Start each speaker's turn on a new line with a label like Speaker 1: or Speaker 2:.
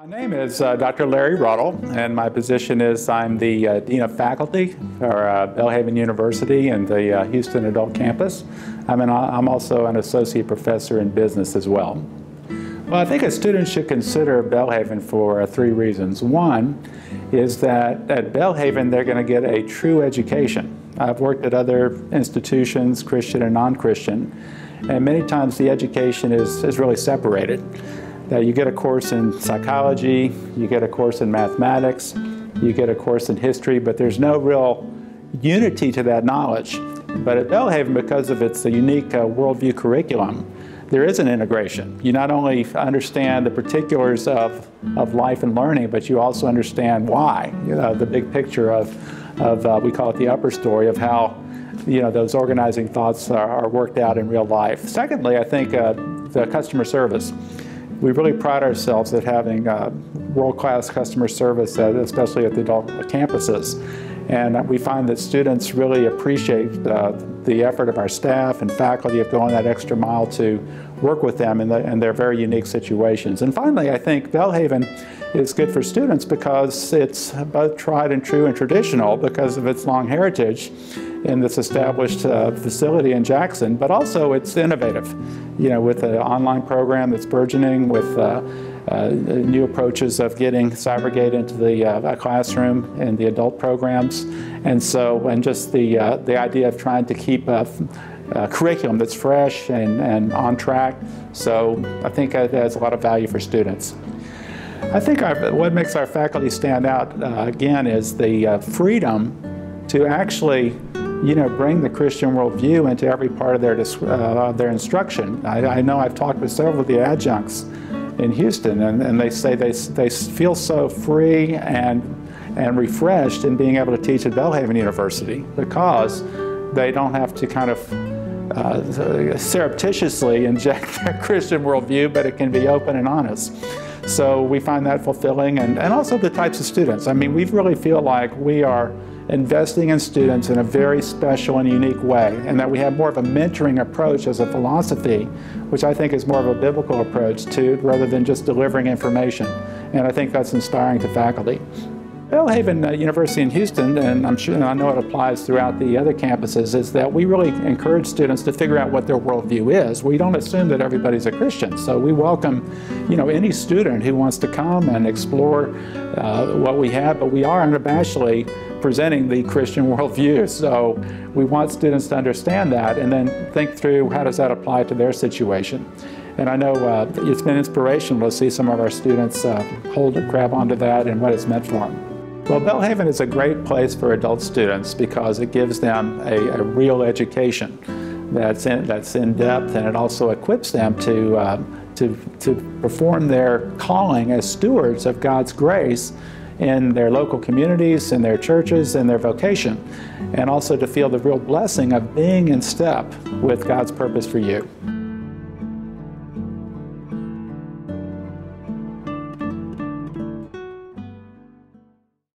Speaker 1: My name is Dr. Larry Ruddell, and my position is I'm the Dean of Faculty for Belhaven University and the Houston Adult Campus. I'm also an Associate Professor in Business as well. Well, I think a student should consider Belhaven for three reasons. One is that at Belhaven they're going to get a true education. I've worked at other institutions, Christian and non-Christian, and many times the education is really separated. That you get a course in psychology, you get a course in mathematics, you get a course in history, but there's no real unity to that knowledge. But at Belhaven, because of its unique worldview curriculum, there is an integration. You not only understand the particulars of life and learning, but you also understand why, the big picture of we call it the upper story of how those organizing thoughts are worked out in real life. Secondly, I think the customer service. We really pride ourselves at having world-class customer service, especially at the adult campuses. And we find that students really appreciate the effort of our staff and faculty of going that extra mile to work with them in their very unique situations. And finally, I think Belhaven is good for students because it's both tried and true and traditional because of its long heritage in this established facility in Jackson, but also it's innovative, with an online program that's burgeoning, with new approaches of getting Cybergate into the classroom and the adult programs, and just the idea of trying to keep a curriculum that's fresh and on track. So I think it has a lot of value for students. I think what makes our faculty stand out, again, is the freedom to actually bring the Christian worldview into every part of their instruction. I know I've talked with several of the adjuncts in Houston, and they say they feel so free and refreshed in being able to teach at Belhaven University because they don't have to kind of surreptitiously inject their Christian worldview, but it can be open and honest. So we find that fulfilling, and also the types of students. I mean, we really feel like we are investing in students in a very special and unique way, and that we have more of a mentoring approach as a philosophy, which I think is more of a biblical approach rather than just delivering information. And I think that's inspiring to faculty. Belhaven University in Houston, and I know it applies throughout the other campuses, is that we really encourage students to figure out what their worldview is. We don't assume that everybody's a Christian, so we welcome any student who wants to come and explore what we have, but we are unabashedly presenting the Christian worldview. So we want students to understand that and then think through how does that apply to their situation. And I know it's been inspirational to see some of our students grab onto that and what it's meant for them. Well, Belhaven is a great place for adult students because it gives them a real education that's in depth, and it also equips them to perform their calling as stewards of God's grace in their local communities, in their churches, in their vocation, and also to feel the real blessing of being in step with God's purpose for you.